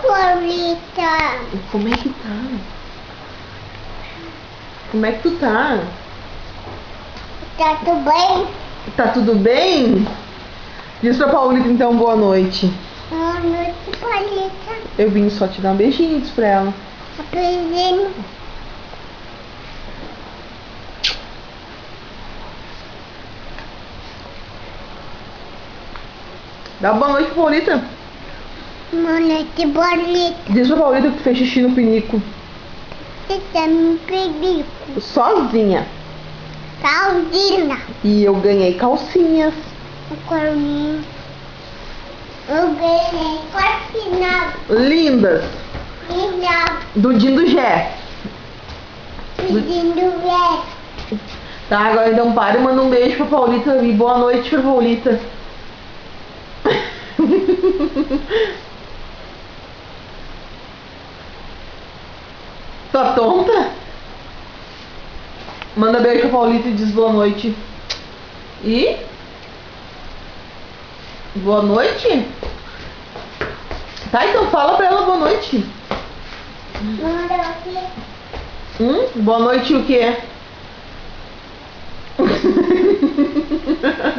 Paulita. Como é que tá? Como é que tu tá? Tá tudo bem? Tá tudo bem? Diz pra Paulita então boa noite. Boa noite, Paulita. Eu vim só te dar um beijinho, diz pra ela. Aprendendo. Dá boa noite, Paulita. Boa noite, Paulita. Diz pra Paulita que tu fez xixi no pinico. Você tá me pedindo. Sozinha. Calcinha. E eu ganhei calcinhas. Eu ganhei calcinha. Lindas. Do Dindo Gé. Pedindo ver. Tá, agora então para e manda um beijo pra Paulita e boa noite pra Paulita. Tá tonta? Manda beijo pra Paulita e diz boa noite. E? Boa noite? Tá, então fala pra ela boa noite. Boa noite o quê?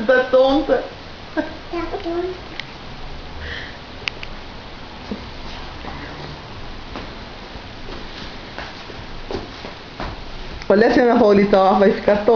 Tá tonta? Olha assim a Paulita, ó, vai ficar tonta.